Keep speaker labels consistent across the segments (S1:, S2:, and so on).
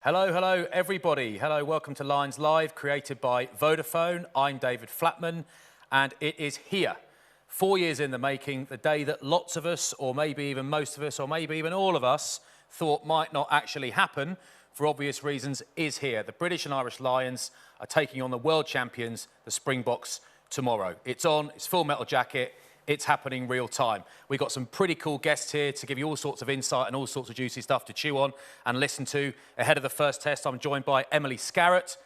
S1: Hello, hello, everybody. Hello, welcome to Lions Live, created by Vodafone. I'm David Flatman, and it is here, 4 years in the making, the day that lots of us, or maybe even most of us, or maybe even all of us, thought might not actually happen, for obvious reasons, is here. The British and Irish Lions are taking on the world champions, the Springboks, tomorrow. It's on, it's full metal jacket, it's happening real time. We've got some pretty cool guests here to give you all sorts of insight and all sorts of juicy stuff to chew on and listen to. Ahead of the first test, I'm joined by Emily Scarratt,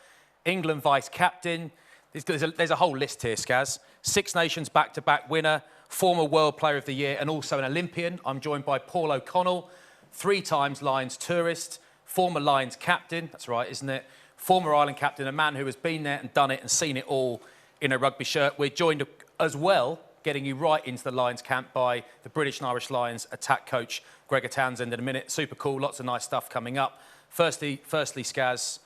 S1: England vice-captain. There's a whole list here, Skaz. Six Nations back-to-back winner, former World Player of the Year and also an Olympian. I'm joined by Paul O'Connell, 3 times Lions tourist, former Lions captain, that's right, isn't it? Former Ireland captain, a man who has been there and done it and seen it all in a rugby shirt. We're joined as well, getting you right into the Lions camp, by the British and Irish Lions attack coach, Gregor Townsend, in a minute. Super cool, lots of nice stuff coming up. Firstly, Skaz,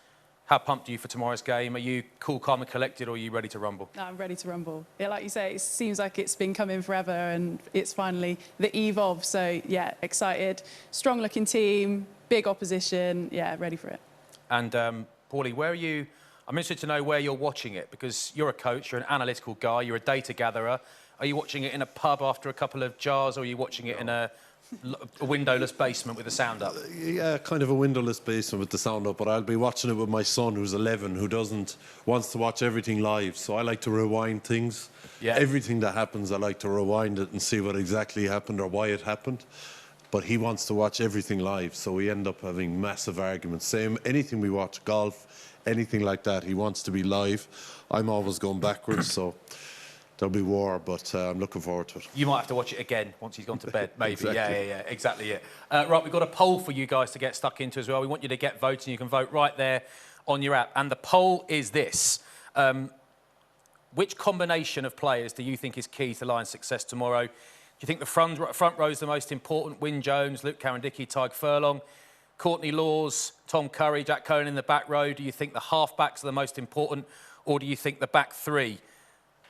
S1: how pumped are you for tomorrow's game? Are you cool, calm and collected, or are you ready to rumble?
S2: No, I'm ready to rumble. Yeah, like you say, it seems like it's been coming forever and it's finally the eve of. So, yeah, excited. Strong-looking team, big opposition. Yeah, ready for it.
S1: And, Paulie, where are you? I'm interested to know where you're watching it, because you're a coach, you're an analytical guy, you're a data gatherer. Are you watching it in a pub after a couple of jars, or are you watching it in a windowless basement with the sound up?
S3: Yeah, kind of a windowless basement with the sound up, but I'll be watching it with my son, who's 11, who wants to watch everything live. So I like to rewind things. Yeah. Everything that happens, I like to rewind it and see what exactly happened or why it happened. But he wants to watch everything live, so we end up having massive arguments. Same, anything we watch, golf, anything like that, he wants to be live. I'm always going backwards, so there'll be war, but I'm looking forward to it.
S1: You might have to watch it again once he's gone to bed, maybe.
S3: Exactly.
S1: Yeah, exactly it. Right, we've got a poll for you guys to get stuck into as well. We want you to get voting. You can vote right there on your app. And the poll is this. Which combination of players do you think is key to Lions' success tomorrow? Do you think the front row is the most important? Wyn Jones, Luke Cowan-Dickie, Tyg Furlong, Courtney Laws, Tom Curry, Jack Cohen in the back row? Do you think the half-backs are the most important? Or do you think the back three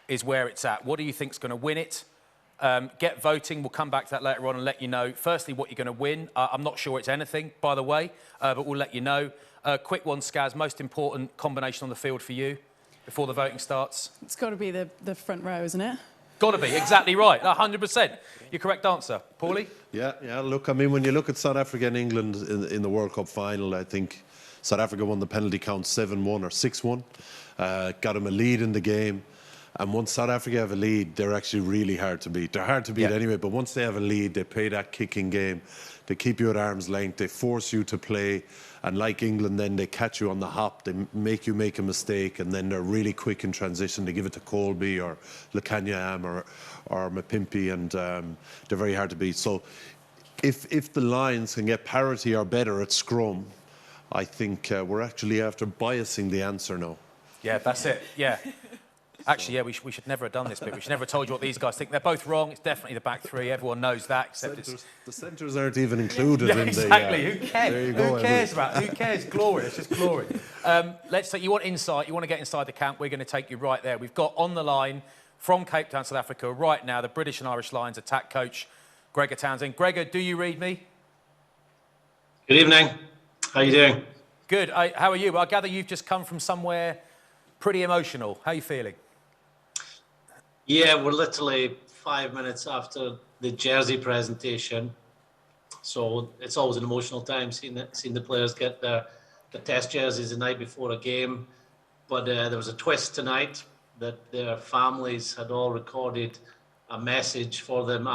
S1: is where it's at? What do you think is going to win it? Get voting. We'll come back to that later on and let you know, firstly, what you're going to win. I'm not sure it's anything, by the way, but we'll let you know. Quick one, Skaz, most important combination on the field for you before the voting starts?
S2: It's got to be the front row, isn't it?
S1: Got to be, exactly right, 100%. Your correct answer. Paulie?
S3: Yeah, look, I mean, when you look at South Africa and England in the World Cup final, I think South Africa won the penalty count 7-1 or 6-1, got them a lead in the game. And once South Africa have a lead, they're actually really hard to beat. They're hard to beat anyway, but once they have a lead, they play that kicking game. They keep you at arm's length. They force you to play. And like England, then they catch you on the hop. They make you make a mistake, and then they're really quick in transition. They give it to Colby or Lukanyam or Mapimpi, and they're very hard to beat. So if the Lions can get parity or better at scrum, I think we're actually after biasing the answer now.
S1: Yeah, that's it, yeah. Actually, yeah, we should never have done this bit. We should never have told you what these guys think. They're both wrong. It's definitely the back three. Everyone knows that. Except
S3: the centres aren't even included in
S1: exactly.
S3: the...
S1: Who cares?
S3: There you go,
S1: Who cares about it? Who cares? Glory. It's just glory. Let's say you want insight. You want to get inside the camp. We're going to take you right there. We've got on the line from Cape Town, South Africa, right now, the British and Irish Lions attack coach, Gregor Townsend. Gregor, do you read me?
S4: Good evening. How are you doing?
S1: Good. How are you? Well, I gather you've just come from somewhere pretty emotional. How are you feeling?
S4: Yeah, we're literally 5 minutes after the jersey presentation, so it's always an emotional time seeing the players get the test jerseys the night before a game. But there was a twist tonight that their families had all recorded a message for them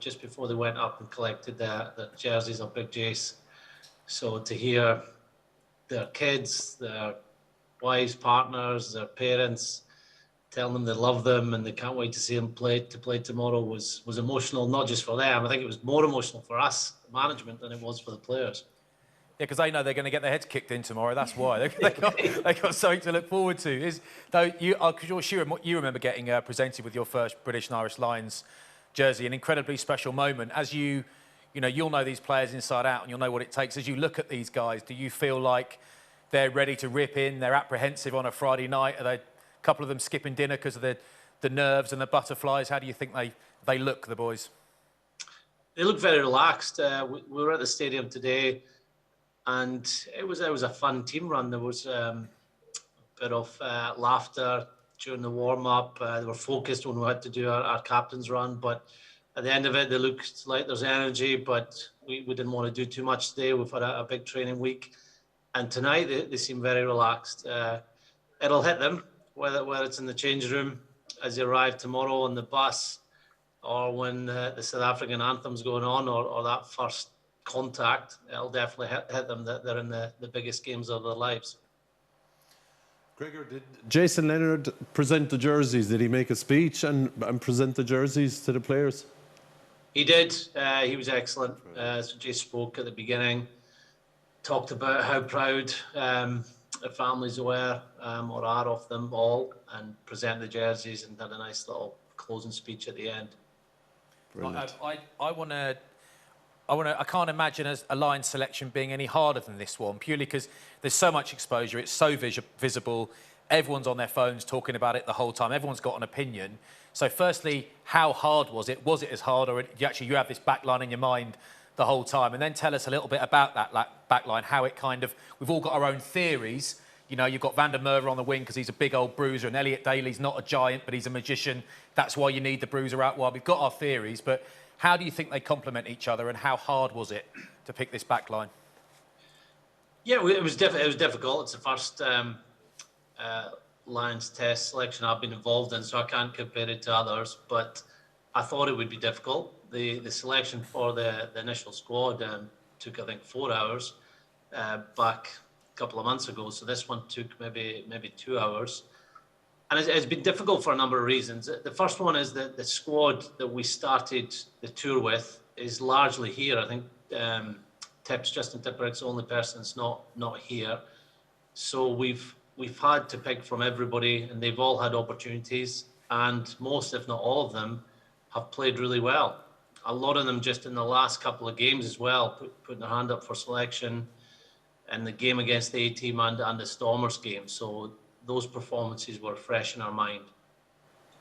S4: just before they went up and collected the jerseys of Big Jace. So to hear their kids, their wives, partners, their parents telling them they love them and they can't wait to see them play tomorrow was emotional, not just for them. I think it was more emotional for us, management, than it was for the players.
S1: Yeah, because they know they're going to get their heads kicked in tomorrow. That's why they got something to look forward to. You remember getting presented with your first British and Irish Lions jersey, an incredibly special moment. As you'll know these players inside out, and you'll know what it takes. As you look at these guys, do you feel like they're ready to rip in? They're apprehensive on a Friday night? Are they? A couple of them skipping dinner because of the nerves and the butterflies. How do you think they look, the boys?
S4: They look very relaxed. We were at the stadium today. and it was a fun team run. There was a bit of laughter during the warm-up. They were focused when we had to do our captain's run, but at the end of it, they looked like there's energy, but we didn't want to do too much today. We've had a big training week. And tonight, they seem very relaxed. It'll hit them, whether it's in the change room as they arrive tomorrow on the bus, or when the South African anthem's going on, or that first contact. It'll definitely hit them that they're in the biggest games of their lives.
S3: Gregor, did Jason Leonard present the jerseys? Did he make a speech and present the jerseys to the players?
S4: He did. He was excellent. So Jay spoke at the beginning, talked about how proud the families were or are of them all, and presented the jerseys and had a nice little closing speech at the end.
S1: Brilliant. I can't imagine a Lions selection being any harder than this one, purely because there's so much exposure. It's so visible. Everyone's on their phones talking about it the whole time. Everyone's got an opinion. So firstly, how hard was it? Was it as hard, or you have this backline in your mind the whole time? And then tell us a little bit about that backline, how it kind of... We've all got our own theories. You know, you've got Van der Merwe on the wing because he's a big old bruiser, and Elliot Daly's not a giant, but he's a magician. That's why you need the bruiser out wide. We've got our theories, but how do you think they complement each other, and how hard was it to pick this backline?
S4: Yeah, it was difficult. It's the first Lions test selection I've been involved in, so I can't compare it to others, but I thought it would be difficult. The selection for the initial squad took, I think, 4 hours back a couple of months ago, so this one took maybe 2 hours. And it's been difficult for a number of reasons. The first one is that the squad that we started the tour with is largely here. I think Justin Tipperic's the only person that's not here. So we've had to pick from everybody, and they've all had opportunities, and most, if not all of them, have played really well. A lot of them just in the last couple of games as well, putting their hand up for selection, and the game against the A-team and the Stormers game. So those performances were fresh in our mind.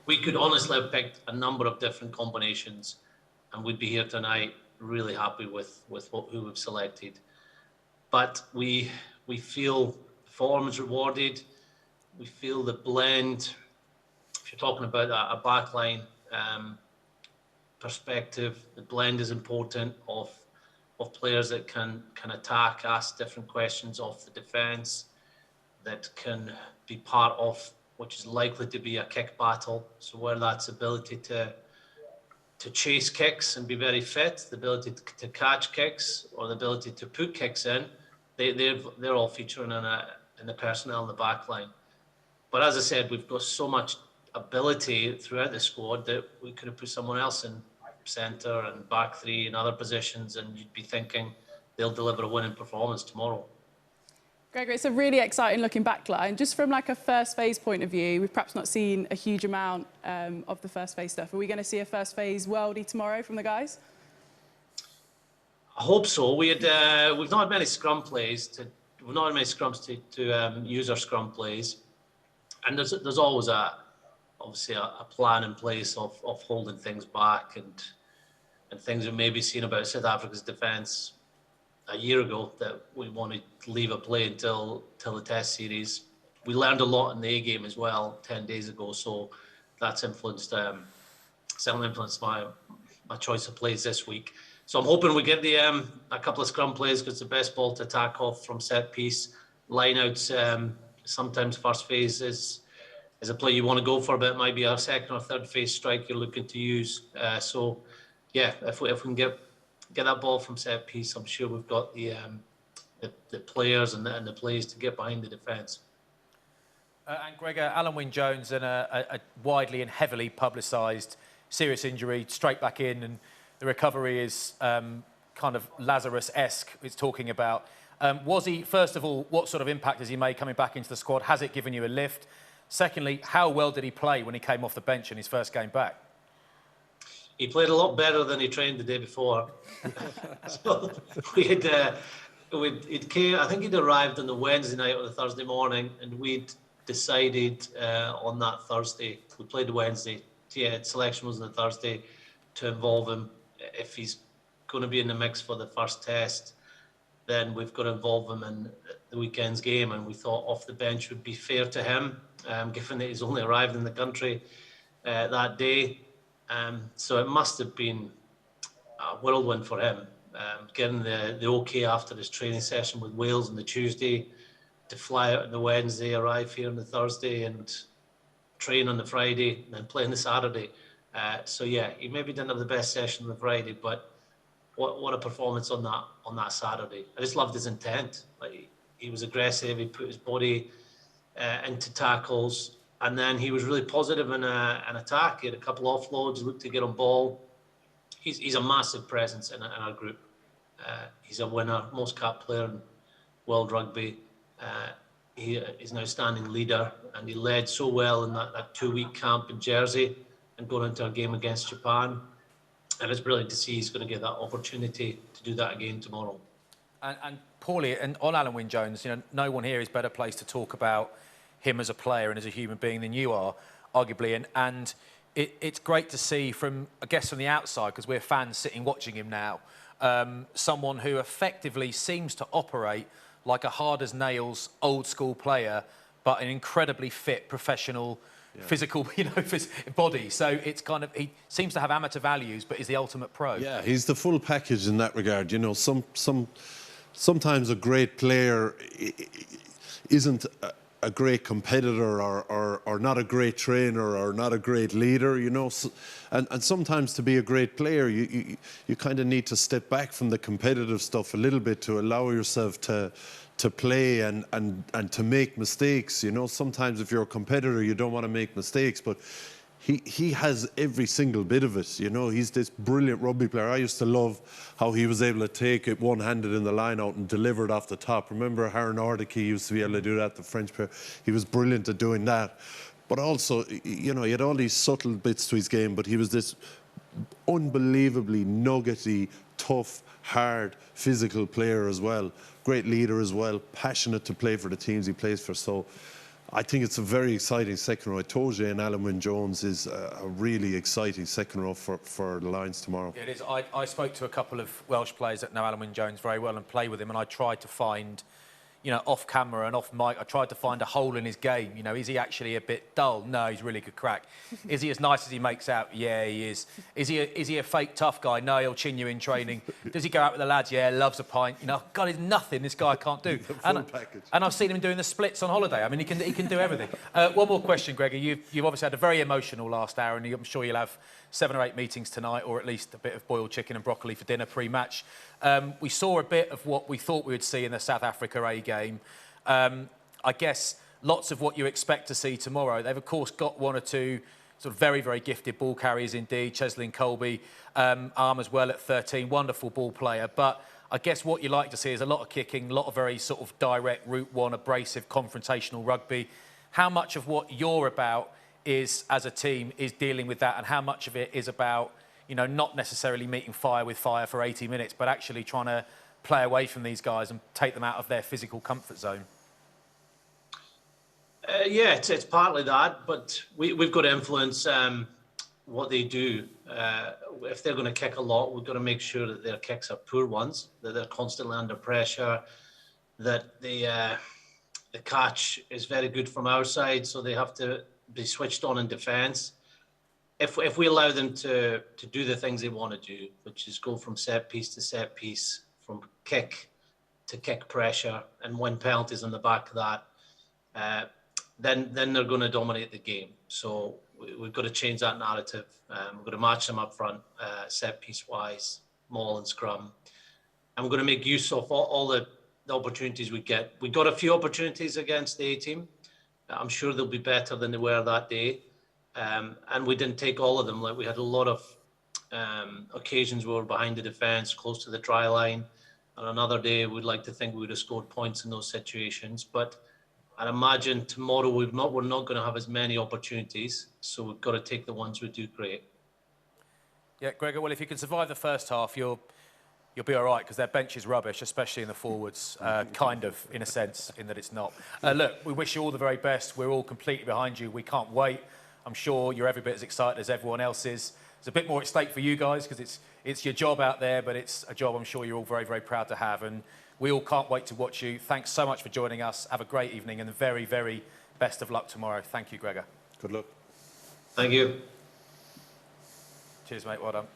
S4: We could honestly have picked a number of different combinations, and we'd be here tonight really happy with who we've selected. But we feel form is rewarded. We feel the blend. If you're talking about a backline perspective, the blend is important of players that can attack, ask different questions off the defence, that can be part of which is likely to be a kick battle. So where that's ability to chase kicks and be very fit, the ability to catch kicks, or the ability to put kicks in, they're all featuring in the personnel in the back line. But as I said, we've got so much ability throughout the squad that we could have put someone else in centre and back three and other positions, and you'd be thinking they'll deliver a winning performance tomorrow.
S2: Gregor, it's a really exciting looking backline. Just from like a first phase point of view, we've perhaps not seen a huge amount of the first phase stuff. Are we going to see a first phase worldie tomorrow from the guys?
S4: I hope so. We've not had many scrum plays. We've not had many scrums to use our scrum plays, and there's always obviously a plan in place of holding things back and things we maybe seen about South Africa's defence a year ago that we wanted to leave a play until the test series. We learned a lot in the A game as well 10 days ago, so that's certainly influenced my choice of plays this week. So I'm hoping we get a couple of scrum plays, because it's the best ball to attack off from set piece. Line outs, sometimes first phase is a play you want to go for, but it might be a second or third phase strike you're looking to use. So yeah, if we can get that ball from set piece, I'm sure we've got the players and the plays to get behind the defence.
S1: And Gregor, Alan Wynne-Jones in a widely and heavily publicised serious injury, straight back in, and the recovery is kind of Lazarus-esque, it's talking about. Was he, first of all, what sort of impact has he made coming back into the squad? Has it given you a lift? Secondly, how well did he play when he came off the bench in his first game back?
S4: He played a lot better than he trained the day before. So I think he'd arrived on the Wednesday night or the Thursday morning, and we'd decided on that Thursday, we played the Wednesday, selection was on the Thursday, to involve him if he's going to be in the mix for the first test. then we've got to involve him in the weekend's game. And we thought off the bench would be fair to him, given that he's only arrived in the country that day. So it must have been a whirlwind for him, getting the okay after his training session with Wales on the Tuesday, to fly out on the Wednesday, arrive here on the Thursday, and train on the Friday, and then play on the Saturday. So yeah, he maybe didn't have the best session on the Friday, but what a performance on that Saturday. I just loved his intent. Like, he was aggressive. He put his body into tackles, and then he was really positive in an attack. He had a couple offloads, looked to get on ball. He's a massive presence in our group. He's a winner, most capped player in world rugby. He is an outstanding leader, and he led so well in that 2-week camp in Jersey and going into our game against Japan. And it's brilliant to see he's going to get that opportunity to do that again tomorrow.
S1: And Paulie, and on Alan Wynne-Jones, no one here is better placed to talk about him as a player and as a human being than you are, arguably. And it's great to see from, I guess, from the outside, because we're fans sitting watching him now, someone who effectively seems to operate like a hard-as-nails, old-school player, but an incredibly fit, professional, physical, body. So it's kind of, he seems to have amateur values, but is the ultimate pro.
S3: Yeah, he's the full package in that regard. Sometimes a great player isn't a great competitor or not a great trainer or not a great leader, and sometimes to be a great player you kind of need to step back from the competitive stuff a little bit to allow yourself to play and to make mistakes. Sometimes if you're a competitor you don't want to make mistakes, but he has every single bit of it. He's this brilliant rugby player. I used to love how he was able to take it one-handed in the line out and deliver it off the top. Remember Harren Ardeke used to be able to do that, the French player. He was brilliant at doing that. But also, he had all these subtle bits to his game, but he was this unbelievably nuggety, tough, hard, physical player as well. Great leader as well, passionate to play for the teams he plays for. So I think it's a very exciting second row. I told you, and Alan Wynne-Jones is a really exciting second row for the Lions tomorrow.
S1: It is. I spoke to a couple of Welsh players that know Alan Wynne-Jones very well and play with him, and I tried to find, off camera and off mic, I tried to find a hole in his game. Is he actually a bit dull? No, he's really good crack. Is he as nice as he makes out? Yeah, he is. Is he a fake tough guy? No, he'll chin you in training. Does he go out with the lads? Yeah, loves a pint. God, there's nothing this guy can't do. And I've seen him doing the splits on holiday. I mean, he can do everything. One more question, Gregor. You've obviously had a very emotional last hour, and I'm sure you'll have 7 or 8 meetings tonight, or at least a bit of boiled chicken and broccoli for dinner pre-match. We saw a bit of what we thought we would see in the South Africa A game. I guess lots of what you expect to see tomorrow. They've, of course, got 1 or 2 sort of very, very gifted ball carriers indeed. Cheslin Colby, arm as well at 13, wonderful ball player. But I guess what you like to see is a lot of kicking, a lot of very sort of direct, route one, abrasive, confrontational rugby. How much of what you're about is, as a team, is dealing with that, and how much of it is about, not necessarily meeting fire with fire for 80 minutes, but actually trying to play away from these guys and take them out of their physical comfort zone?
S4: Yeah, it's partly that, but we've got to influence what they do. If they're going to kick a lot, we've got to make sure that their kicks are poor ones, that they're constantly under pressure, that the catch is very good from our side, so they have to be switched on in defence. If we allow them to do the things they want to do, which is go from set piece to set piece, from kick to kick pressure, and win penalties on the back of that, then they're going to dominate the game. So we've got to change that narrative. We've got to match them up front, set piece wise, maul and scrum, and we're going to make use of all the opportunities we get. We got a few opportunities against the A team. I'm sure they'll be better than they were that day. And we didn't take all of them. Like, we had a lot of occasions where we were behind the defence, close to the try line. And another day, we'd like to think we would have scored points in those situations. But I'd imagine tomorrow we're not going to have as many opportunities. So we've got to take the ones we do great.
S1: Yeah, Gregor, well, if you can survive the first half, you'll be all right, because their bench is rubbish, especially in the forwards, kind of, in a sense, in that it's not. Look, we wish you all the very best. We're all completely behind you. We can't wait. I'm sure you're every bit as excited as everyone else is. There's a bit more at stake for you guys, because it's your job out there, but it's a job I'm sure you're all very, very proud to have. And We all can't wait to watch you. Thanks so much for joining us. Have a great evening and the very, very best of luck tomorrow. Thank you, Gregor.
S3: Good luck.
S4: Thank you.
S1: Cheers, mate. Well done.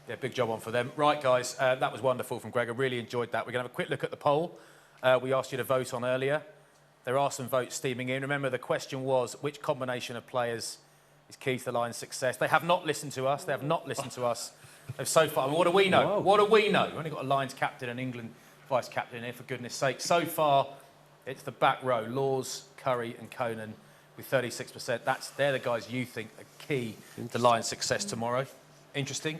S1: Yeah, big job on for them. Right, guys, that was wonderful from Gregor. Really enjoyed that. We're going to have a quick look at the poll we asked you to vote on earlier. There are some votes steaming in. Remember, the question was, which combination of players is key to the Lions' success? They have not listened to us. They have not listened to us so far. I mean, what do we know?
S3: Wow.
S1: What do we know? We've only got a Lions captain and England vice-captain here, for goodness sake. So far, it's the back row, Laws, Curry and Conan with 36%. They're the guys you think are key to Lions' success tomorrow. Interesting.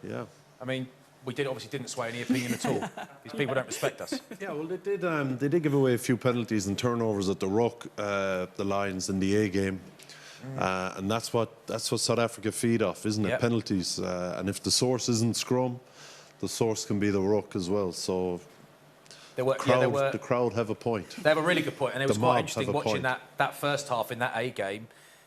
S3: Yeah.
S1: I mean, we obviously didn't sway any opinion at all. These people don't respect us.
S3: Yeah, well, they did give away a few penalties and turnovers at the ruck, the Lions in the A game. And that's what South Africa feed off, isn't it?
S1: Yep.
S3: Penalties. And if the source isn't scrum, the source can be the ruck as well. So the crowd have a point.
S1: They have a really good point, and it was
S3: The
S1: quite
S3: mob
S1: interesting
S3: have a
S1: watching
S3: point.
S1: that first half in that A game.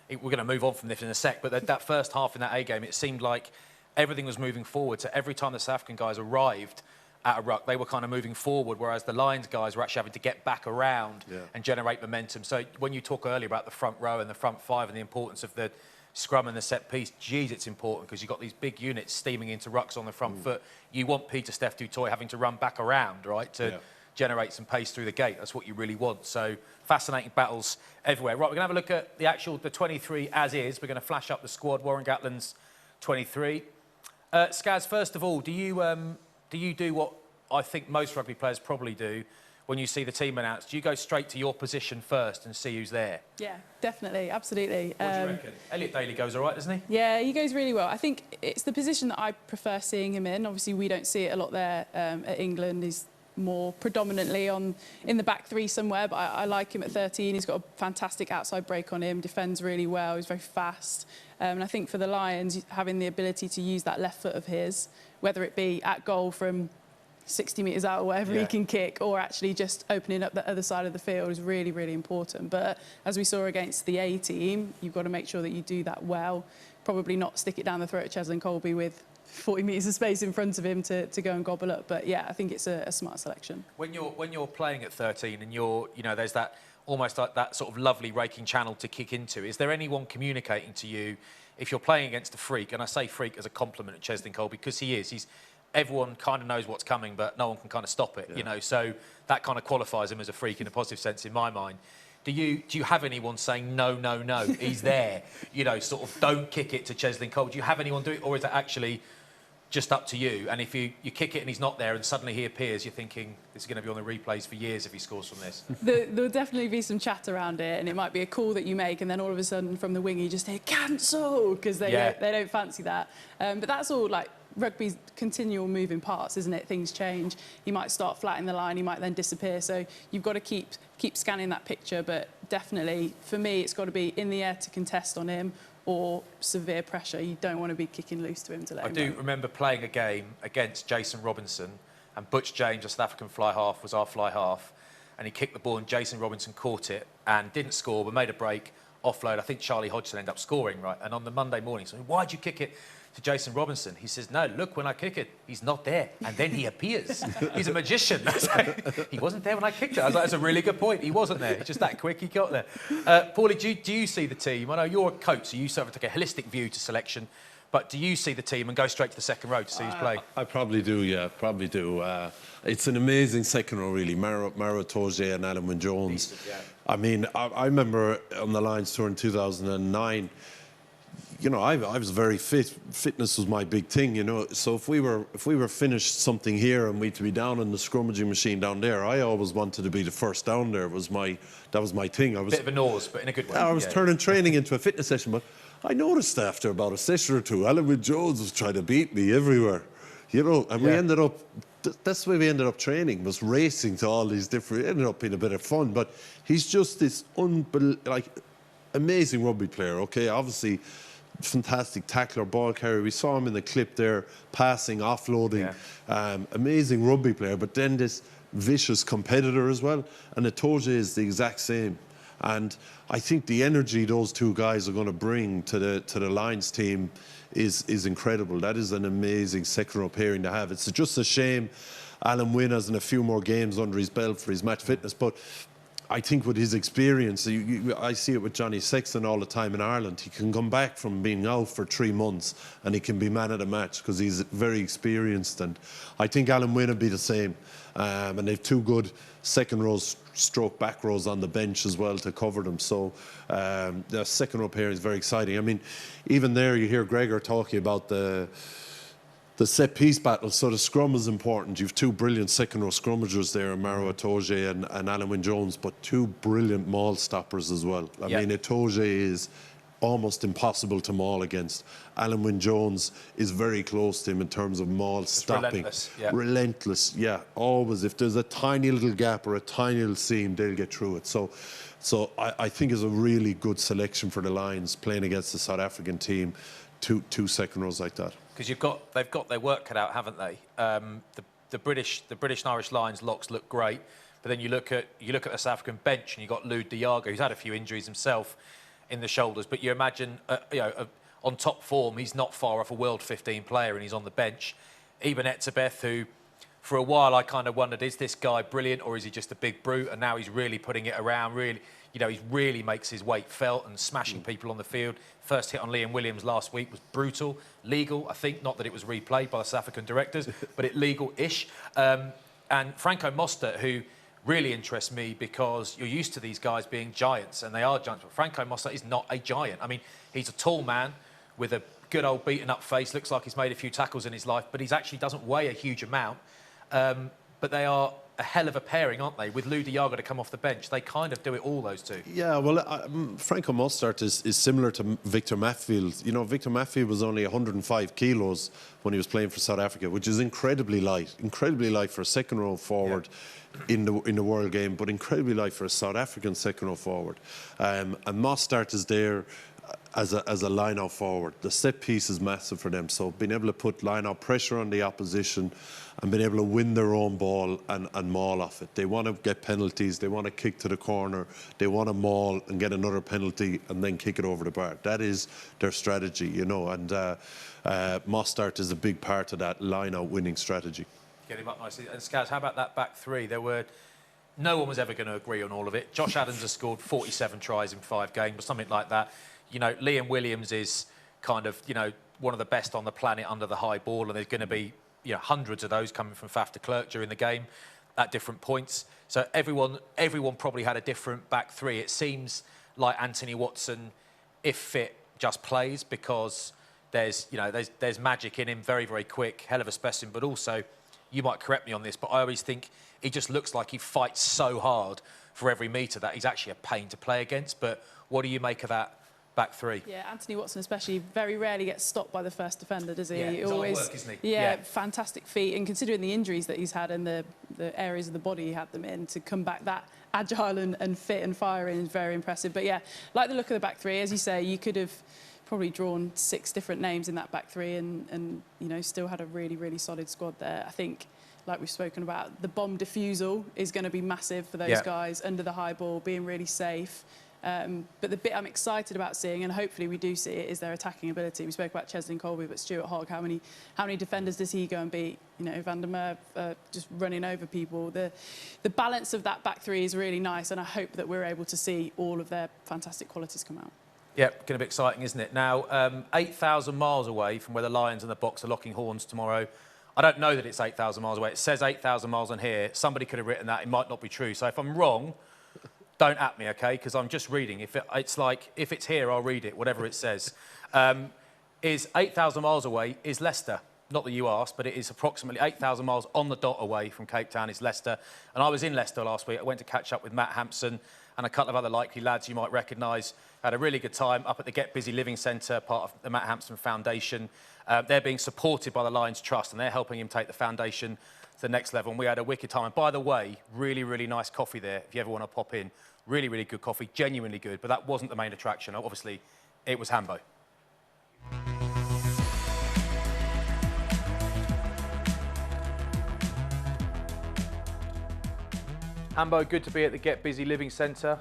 S1: We're going to move on from this in a sec, but that first half in that A game, it seemed like everything was moving forward. So every time the South African guys arrived at a ruck, they were kind of moving forward, whereas the Lions guys were actually having to get back around and generate momentum. So when you talk earlier about the front row and the front five and the importance of the scrum and the set piece, geez, it's important because you've got these big units steaming into rucks on the front foot. You want Peter Steph du Toit having to run back around, right, to generate some pace through the gate. That's what you really want. So fascinating battles everywhere. Right, we're going to have a look at the 23 as is. We're going to flash up the squad. Warren Gatland's 23. Skaz, first of all, do you do what I think most rugby players probably do when you see the team announced? Do you go straight to your position first and see who's there?
S2: Yeah, definitely, absolutely.
S1: What do you reckon? Elliot Daly goes all right, doesn't he?
S2: Yeah, he goes really well. I think it's the position that I prefer seeing him in. Obviously, we don't see it a lot there at England. He's more predominantly in the back three somewhere, but I like him at 13. He's got a fantastic outside break on him, defends really well, he's very fast. And I think for the Lions, having the ability to use that left foot of his, whether it be at goal from 60 metres out or whatever he can kick, or actually just opening up the other side of the field is really, really important. But as we saw against the A team, you've got to make sure that you do that well. Probably not stick it down the throat of Cheslin Colby with 40 metres of space in front of him to go and gobble up. But yeah, I think it's a smart selection. When
S1: you're playing at 13 and there's that almost like that sort of lovely raking channel to kick into, is there anyone communicating to you if you're playing against a freak? And I say freak as a compliment at Cheslin Colby because everyone kind of knows what's coming, but no one can kind of stop it, So that kind of qualifies him as a freak in a positive sense in my mind. Do you have anyone saying, no, he's there, sort of don't kick it to Cheslin Colby? Do you have anyone do it, or is it actually just up to you? And if you kick it and he's not there and suddenly he appears, you're thinking this is going to be on the replays for years if he scores from this?
S2: There'll definitely be some chat around it, and it might be a call that you make and then all of a sudden from the wing you just hear cancel because they don't fancy that. But that's all like rugby's continual moving parts, isn't it? Things change. He might start flat in the line, he might then disappear. So you've got to keep scanning that picture. But definitely, for me, it's got to be in the air to contest on him or severe pressure. You don't want to be kicking loose to him to let him
S1: I do remember playing a game against Jason Robinson, and Butch James, a South African fly half, was our fly half, and he kicked the ball and Jason Robinson caught it and didn't score but made a break, offload. I think Charlie Hodgson ended up scoring, right? And on the Monday morning, so why'd you kick it to Jason Robinson? He says, no, look, when I kick it, he's not there. And then he appears. He's a magician. He wasn't there when I kicked it. I was like, that's a really good point. He wasn't there. It's just that quick he got there. Paulie, do you see the team? I know you're a coach, so you sort of take a holistic view to selection. But do you see the team and go straight to the second row to see who's playing?
S3: I probably do, yeah, probably do. It's an amazing second row, really. Maro Touré and Alan Wynne-Jones. I mean, I remember on the Lions tour in 2009, I was very fit. Fitness was my big thing, So if we were finished something here and we'd be down in the scrummaging machine down there, I always wanted to be the first down there. That was my thing. I was
S1: bit of a nose, but in a good way.
S3: I was turning training into a fitness session, but I noticed after about a session or two, Alan Wynne-Jones was trying to beat me everywhere, and we ended up. That's the way we ended up training, was racing to all these different. It ended up being a bit of fun, but he's just this amazing rugby player. Okay, obviously. Fantastic tackler, ball carrier. We saw him in the clip there, passing, offloading. Amazing rugby player, but then this vicious competitor as well. And Itoje is the exact same. And I think the energy those two guys are going to bring to the Lions team is incredible. That is an amazing second row pairing to have. It's just a shame. Alan Wynne has a few more games under his belt for his match fitness, but I think with his experience, I see it with Johnny Sexton all the time in Ireland. He can come back from being out for 3 months and he can be man of the match because he's very experienced. And I think Alan Wynne will be the same. And they've 2 good second rows, stroke back rows on the bench as well to cover them. So the second row pair is very exciting. I mean, even there you hear Gregor talking about the set piece battle, so the scrum is important. You've 2 brilliant second row scrummagers there, Maro Itoje and Alan Wynne-Jones, but 2 brilliant maul stoppers as well. I mean, Itoje is almost impossible to maul against. Alan Wynne-Jones is very close to him in terms of maul stopping. Relentless, yeah. Always, if there's a tiny little gap or a tiny little seam, they'll get through it. So I think it's a really good selection for the Lions playing against the South African team. Two second rows like that.
S1: Because they've got their work cut out, haven't they? The British and Irish Lions locks look great, but then you look at the South African bench and you've got Lou Diago, who's had a few injuries himself in the shoulders. But you imagine, on top form, he's not far off a World 15 player, and he's on the bench. Eben Etzebeth, who for a while I kind of wondered, is this guy brilliant or is he just a big brute? And now he's really putting it around. Really, he really makes his weight felt and smashing people on the field. First hit on Liam Williams last week was brutal, legal, I think. Not that it was replayed by the South African directors, but it legal-ish. And Franco Mostert, who really interests me because you're used to these guys being giants, and they are giants, but Franco Mostert is not a giant. I mean, he's a tall man with a good old beaten-up face, looks like he's made a few tackles in his life, but he actually doesn't weigh a huge amount. But they are a hell of a pairing, aren't they? With Lou Diago to come off the bench, they kind of do it all, those 2.
S3: Yeah, well, Franco Mostert is similar to Victor Matfield. You know, Victor Matfield was only 105 kilos when he was playing for South Africa, which is incredibly light for a second row forward in the world game, but incredibly light for a South African second row forward. And Mostert is there as a line-out forward. The set piece is massive for them, so being able to put line-out pressure on the opposition and being able to win their own ball and maul off it. They want to get penalties, they want to kick to the corner, they want to maul and get another penalty and then kick it over the bar. That is their strategy, and Mostert is a big part of that line-out winning strategy.
S1: Get him up nicely. And Scaz, how about that back 3? No one was ever going to agree on all of it. Josh Adams has scored 47 tries in 5 games or something like that. Liam Williams is kind of, one of the best on the planet under the high ball, and there's going to be, hundreds of those coming from Faf de Klerk during the game at different points. So everyone probably had a different back 3. It seems like Anthony Watson, if fit, just plays because there's magic in him, very, very quick, hell of a specimen, but also, you might correct me on this, but I always think he just looks like he fights so hard for every metre that he's actually a pain to play against. But what do you make of that back 3? Yeah,
S2: Anthony Watson especially very rarely gets stopped by the first defender, does he?
S1: Yeah, he's always work, isn't he?
S2: Yeah, fantastic feet. And considering the injuries that he's had and the areas of the body he had them in, to come back that agile and fit and firing is very impressive. But yeah, like the look of the back 3, as you say, you could have probably drawn 6 different names in that back 3 and still had a really, really solid squad there. I think, like we've spoken about, the bomb defusal is going to be massive for those guys under the high ball, being really safe. But the bit I'm excited about seeing, and hopefully we do see it, is their attacking ability. We spoke about Cheslin Colby, but Stuart Hogg, how many defenders does he go and beat? Van der Merwe just running over people. The balance of that back 3 is really nice, and I hope that we're able to see all of their fantastic qualities come out.
S1: Yeah, going to be exciting, isn't it? Now, 8,000 miles away from where the Lions and the Box are locking horns tomorrow. I don't know that it's 8,000 miles away. It says 8,000 miles on here. Somebody could have written that. It might not be true. So if I'm wrong, don't at me, OK? Because I'm just reading. If it's here, I'll read it, whatever it says. Is 8,000 miles away is Leicester. Not that you asked, but it is approximately 8,000 miles on the dot away from Cape Town is Leicester. And I was in Leicester last week. I went to catch up with Matt Hampson and a couple of other likely lads you might recognise. Had a really good time up at the Get Busy Living Centre, part of the Matt Hampson Foundation. They're being supported by the Lions Trust, and they're helping him take the foundation to the next level. And we had a wicked time. And by the way, really, really nice coffee there, if you ever want to pop in. Really, really good coffee, genuinely good. But that wasn't the main attraction. Obviously, it was Hambo. Hambo, good to be at the Get Busy Living Centre.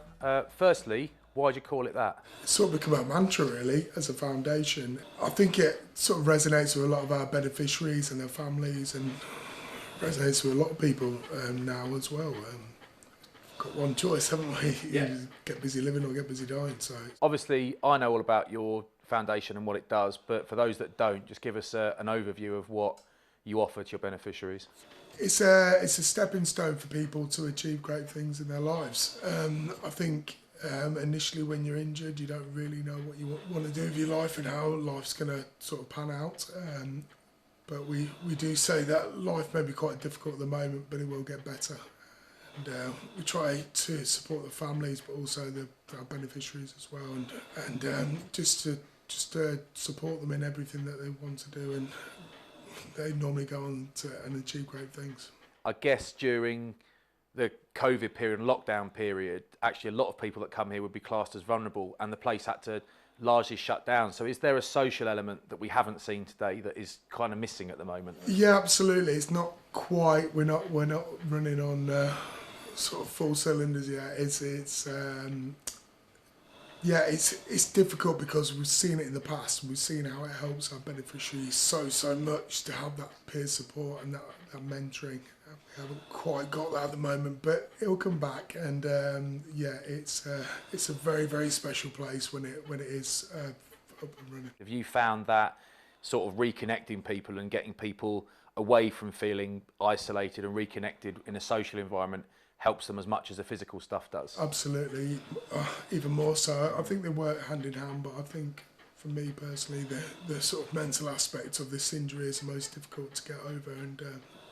S1: Firstly, why'd you call it that?
S5: It's sort of become a mantra, really, as a foundation. I think it sort of resonates with a lot of our beneficiaries and their families, and resonates with a lot of people now as well. Got one choice, haven't we?
S1: Yeah.
S5: Get busy living or get busy dying. So
S1: Obviously, I know all about your foundation and what it does, but for those that don't, just give us an overview of what you offer to your beneficiaries.
S5: it's a stepping stone for people to achieve great things in their lives. I think initially when you're injured, you don't really know what you want to do with your life and how life's going to sort of pan out. But we do say that life may be quite difficult at the moment, but it will get better. And we try to support the families, but also our beneficiaries as well, and just to support them in everything that they want to do, and they normally go on to and achieve great things.
S1: I guess during the COVID period and lockdown period, actually a lot of people that come here would be classed as vulnerable, and the place had to largely shut down. So is there a social element that we haven't seen today that is kind of missing at the moment?
S5: Yeah, absolutely. It's not quite. We're not running on sort of full cylinders yet. It's difficult because we've seen it in the past. We've seen how it helps our beneficiaries so much to have that peer support and that mentoring. We haven't quite got that at the moment, but it'll come back. And it's a very, very special place when it is up and running.
S1: Have you found that sort of reconnecting people and getting people away from feeling isolated and reconnected in a social environment helps them as much as the physical stuff does?
S5: Absolutely, even more so. I think they work hand in hand, but I think for me personally, the sort of mental aspect of this injury is the most difficult to get over and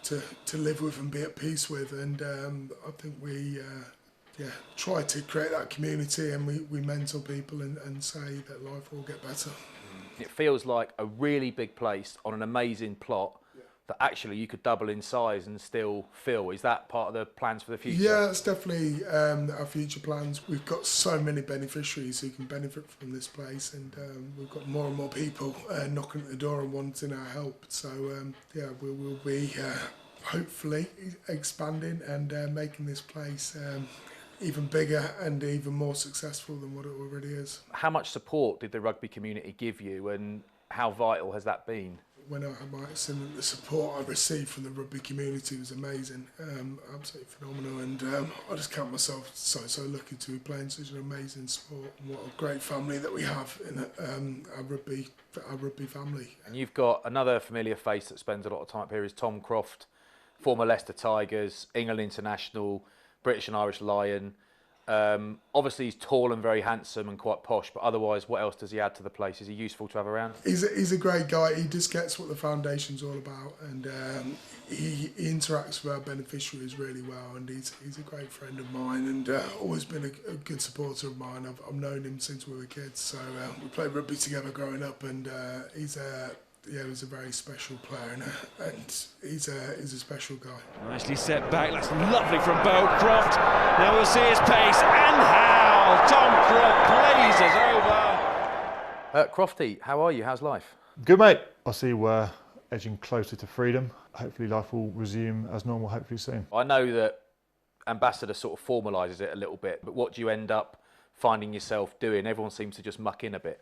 S5: to live with and be at peace with. And I think we try to create that community, and we mentor people and say that life will get better.
S1: It feels like a really big place on an amazing plot that actually you could double in size and still fill. Is that part of the plans for the future?
S5: Yeah, it's definitely our future plans. We've got so many beneficiaries who can benefit from this place, and we've got more and more people knocking at the door and wanting our help. So we will be hopefully expanding and making this place even bigger and even more successful than what it already is.
S1: How much support did the rugby community give you, and how vital has that been?
S5: When I had my accident, the support I received from the rugby community was amazing, absolutely phenomenal, and I just count myself so lucky to be playing such an amazing sport, and what a great family that we have in our rugby family.
S1: And you've got another familiar face that spends a lot of time up here is Tom Croft, former Leicester Tigers, England international, British and Irish Lion. Obviously he's tall and very handsome and quite posh, but otherwise what else does he add to the place? Is he useful to have around?
S5: He's a great guy. He just gets what the foundation's all about, and he interacts with our beneficiaries really well, and he's a great friend of mine, and always been a good supporter of mine. I've known him since we were kids, so we played rugby together growing up, and he's a very special player, and he's a special guy.
S6: Nicely set back, that's lovely from Bo Croft. Now we'll see his pace, and how Tom Croft blazes over.
S1: Crofty, how are you? How's life?
S7: Good, mate. I see we're edging closer to freedom. Hopefully life will resume as normal, hopefully soon.
S1: I know that Ambassador sort of formalises it a little bit, but what do you end up finding yourself doing? Everyone seems to just muck in a bit.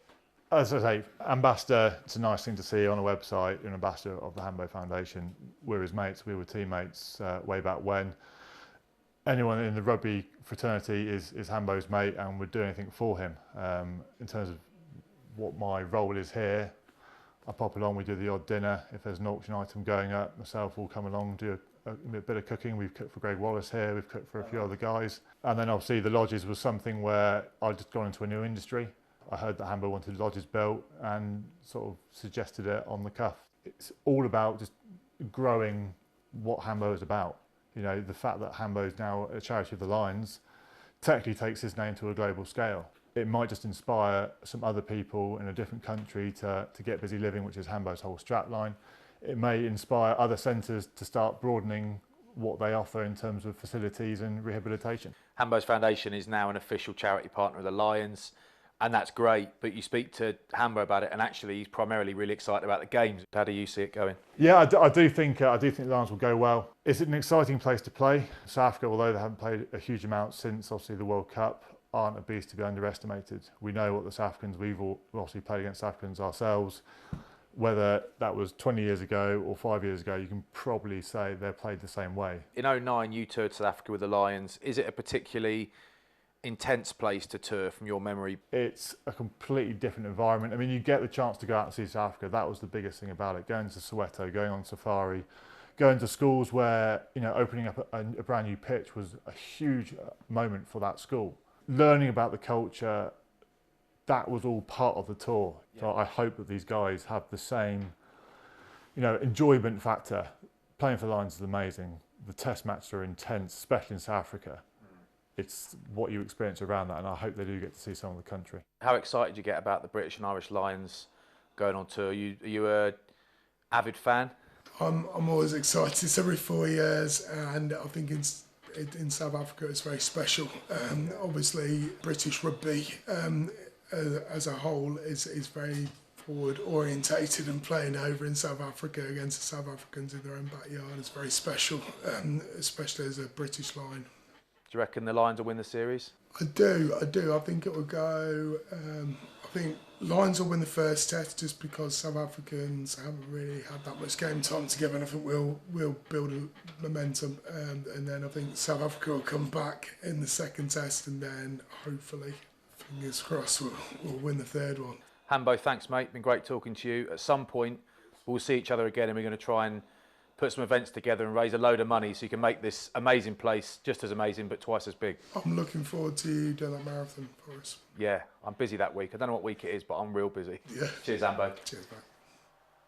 S7: As I say, Ambassador, it's a nice thing to see on a website. You're an ambassador of the Hambo Foundation. We're his mates, we were teammates way back when. Anyone in the rugby fraternity is Hambo's mate, and would do anything for him. In terms of what my role is here, I pop along, we do the odd dinner. If there's an auction item going up, myself will come along, do a bit of cooking. We've cooked for Greg Wallace here, we've cooked for a few other guys. And then obviously the lodges was something where I'd just gone into a new industry. I heard that Hambo wanted lodges built and sort of suggested it on the cuff. It's all about just growing what Hambo is about. You know, the fact that Hambo is now a charity of the Lions technically takes his name to a global scale. It might just inspire some other people in a different country to get busy living, which is Hambo's whole strapline. It may inspire other centres to start broadening what they offer in terms of facilities and rehabilitation.
S1: Hambo's Foundation is now an official charity partner of the Lions, and that's great, but you speak to Hambo about it, and actually he's primarily really excited about the games. How do you see it going?
S7: Yeah, I do think the Lions will go well. It's an exciting place to play. South Africa, although they haven't played a huge amount since obviously the World Cup, aren't a beast to be underestimated. We know what the South Africans, we've obviously played against South Africans ourselves. Whether that was 20 years ago or 5 years ago, you can probably say they're played the same way.
S1: In '09, you toured South Africa with the Lions. Is it a particularly intense place to tour from your memory?
S7: It's a completely different environment. I mean, you get the chance to go out and see South Africa. That was the biggest thing about it. Going to Soweto, going on safari, going to schools where, you know, opening up a brand new pitch was a huge moment for that school. Learning about the culture, that was all part of the tour. Yeah. So I hope that these guys have the same, you know, enjoyment factor. Playing for the Lions is amazing. The test matches are intense, especially in South Africa. It's what you experience around that, and I hope they do get to see some of the country.
S1: How excited you get about the British and Irish Lions going on tour? Are you a avid fan?
S5: I'm always excited. It's every 4 years, and I think in South Africa it's very special. Obviously, British rugby as a whole is very forward orientated, and playing over in South Africa against the South Africans in their own backyard is very special, especially as a British line.
S1: Do you reckon the Lions will win the series?
S5: I do. I think it will go. I think Lions will win the first test just because South Africans haven't really had that much game time together, and I think we'll build a momentum, and then I think South Africa will come back in the second test, and then hopefully, fingers crossed, we'll win the third one.
S1: Hambo, thanks, mate. Been great talking to you. At some point, we'll see each other again, and we're going to try and put some events together and raise a load of money so you can make this amazing place just as amazing but twice as big.
S5: I'm looking forward to you doing that marathon for us.
S1: Yeah, I'm busy that week. I don't know what week it is, but I'm real busy.
S5: Yeah.
S1: Cheers, Hambo.
S5: Cheers, mate.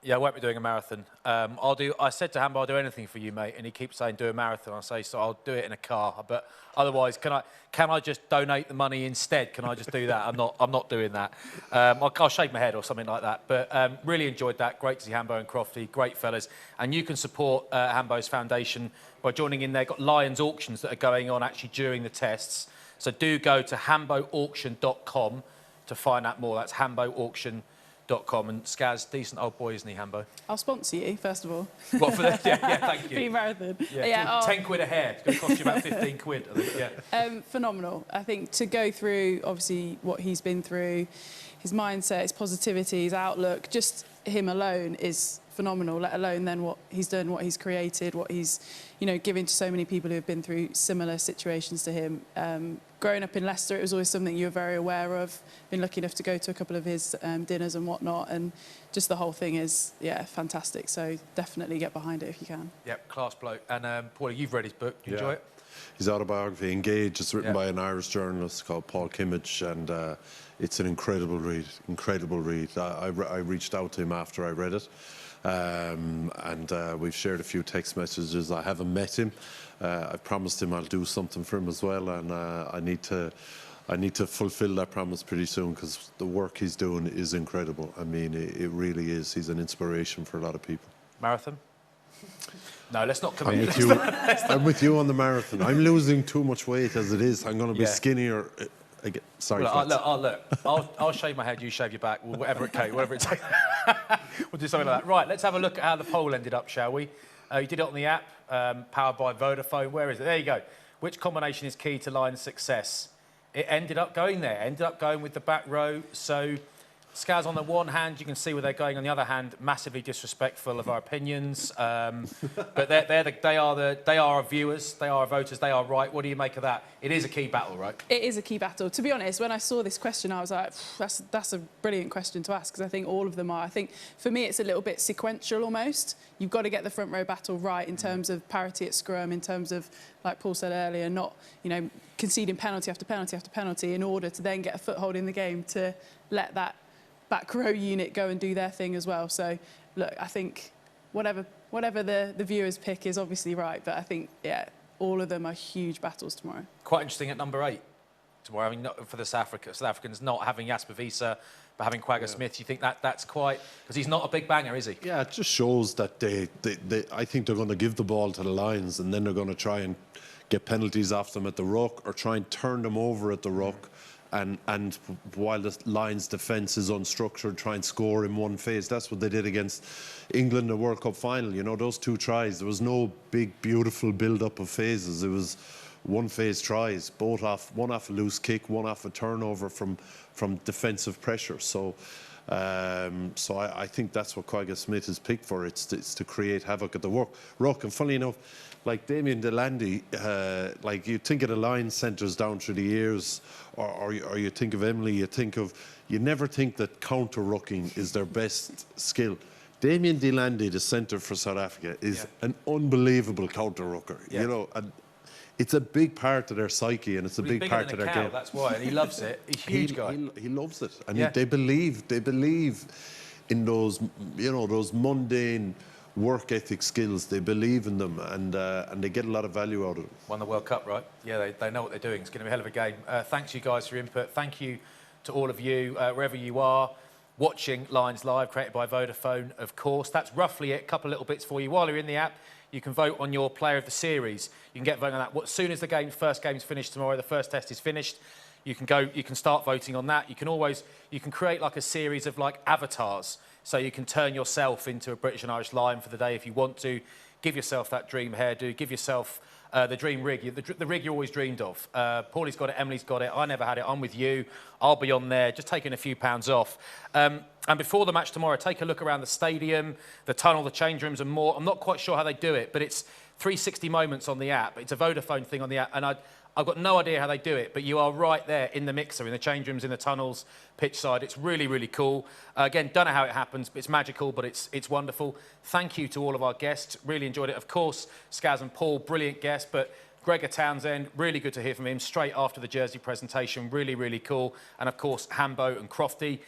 S1: Yeah, I won't be doing a marathon. I said to Hambo, I'll do anything for you, mate, and he keeps saying do a marathon. I say, so I'll do it in a car. But otherwise, can I just donate the money instead? Can I just do that? I'm not doing that. I'll shake my head or something like that. But really enjoyed that. Great to see Hambo and Crofty, great fellas. And you can support Hambo's foundation by joining in. They've got Lions auctions that are going on actually during the tests. So do go to hamboauction.com to find out more. That's hamboauction.com. And Skaz, decent old boy, isn't he, Hambo?
S2: I'll sponsor you, first of all.
S1: What for the yeah, thank you.
S2: For your marathon.
S1: Yeah, 10 quid a hair. It's going to cost you about 15 quid, I think, yeah.
S2: Phenomenal. I think to go through, obviously, what he's been through, his mindset, his positivity, his outlook, just him alone is phenomenal, let alone then what he's done, what he's created, what he's, you know, given to so many people who have been through similar situations to him. Growing up in Leicester, it was always something you were very aware of. Been lucky enough to go to a couple of his dinners and whatnot, and just the whole thing is, yeah, fantastic. So definitely get behind it if you can.
S1: Yep, class bloke. And Paulie, you've read his book. Do you enjoy it?
S3: His autobiography, Engage, it's written by an Irish journalist called Paul Kimmage, and it's an incredible read. Incredible read. I reached out to him after I read it. And we've shared a few text messages. I haven't met him. I promised him I'll do something for him as well, and I need to fulfil that promise pretty soon, because the work he's doing is incredible. I mean, it really is. He's an inspiration for a lot of people.
S1: Marathon? No, let's not commit.
S3: I'm with you on the marathon. I'm losing too much weight as it is. I'm going to be skinnier. Sorry,
S1: look, I'll shave my head, you shave your back, whatever it takes. We'll do something like that. Right, let's have a look at how the poll ended up, shall we? You did it on the app, powered by Vodafone. Where is it? There you go. Which combination is key to Lions' success? It ended up going there. Ended up going with the back row. So, Skaz, on the one hand, you can see where they're going. On the other hand, massively disrespectful of our opinions. But they are our viewers. They are our voters. They are right. What do you make of that? It is a key battle, right?
S2: It is a key battle. To be honest, when I saw this question, I was like, that's a brilliant question to ask, because I think all of them are. I think for me, it's a little bit sequential almost. You've got to get the front row battle right in terms of parity at scrum, in terms of, like Paul said earlier, not, you know, conceding penalty after penalty after penalty in order to then get a foothold in the game to let that back row unit go and do their thing as well. So, look, I think whatever the viewers pick is obviously right, but I think, yeah, all of them are huge battles tomorrow.
S1: Quite interesting at number 8 tomorrow. I mean, not for the South Africans not having Jasper Wiese, but having Quagga Smith. You think that's quite, because he's not a big banger, is he? Yeah,
S3: it just shows that they I think they're going to give the ball to the Lions, and then they're going to try and get penalties off them at the ruck, or try and turn them over at the ruck. And while the Lions' defence is unstructured, try and score in one phase. That's what they did against England in the World Cup final. You know, those 2 tries, there was no big, beautiful build-up of phases. It was one-phase tries, one off a loose kick, one off a turnover from defensive pressure. So I think that's what Quagga Smith is picked for. It's to create havoc at the ruck. And funnily enough, like Damien Delandy, like you think of the line centres down through the years, or you think of Emily, you never think that counter-rucking is their best skill. Damien Delandy, the centre for South Africa, is an unbelievable counter-rucker, you know, and it's a big part of their psyche, and it's a big part of their game.
S1: That's why, and he loves it. He's a huge guy.
S3: He loves it, and they believe in those, you know, those mundane work ethic skills. They believe in them, and they get a lot of value out of them.
S1: Won the World Cup, right? Yeah, they know what they're doing. It's going to be a hell of a game. Thanks you guys for your input. Thank you to all of you, wherever you are, watching Lions Live, created by Vodafone, of course. That's roughly it. A couple of little bits for you. While you're in the app, you can vote on your player of the series. You can get voting on that. As soon as the first game's finished tomorrow, the first test is finished, you can start voting on that. You can create like a series of like avatars. So you can turn yourself into a British and Irish Lion for the day if you want to. Give yourself that dream hairdo. Give yourself the dream rig, the rig you always dreamed of. Paulie's got it, Emily's got it. I never had it. I'm with you. I'll be on there, just taking a few pounds off. And before the match tomorrow, take a look around the stadium, the tunnel, the change rooms and more. I'm not quite sure how they do it, but it's 360 moments on the app. It's a Vodafone thing on the app. And I've got no idea how they do it, but you are right there in the mixer, in the change rooms, in the tunnels, pitch side. It's really, really cool. Again, don't know how it happens, but it's magical, but it's wonderful. Thank you to all of our guests. Really enjoyed it. Of course, Skaz and Paul, brilliant guests, but Gregor Townsend, really good to hear from him straight after the jersey presentation. Really, really cool. And of course, Hambo and Crofty,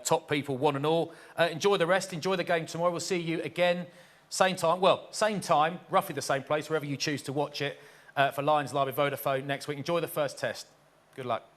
S1: top people, one and all. Enjoy the rest. Enjoy the game tomorrow. We'll see you again, same time. Well, same time, roughly the same place, wherever you choose to watch it. For Lions Live with Vodafone next week. Enjoy the first test. Good luck.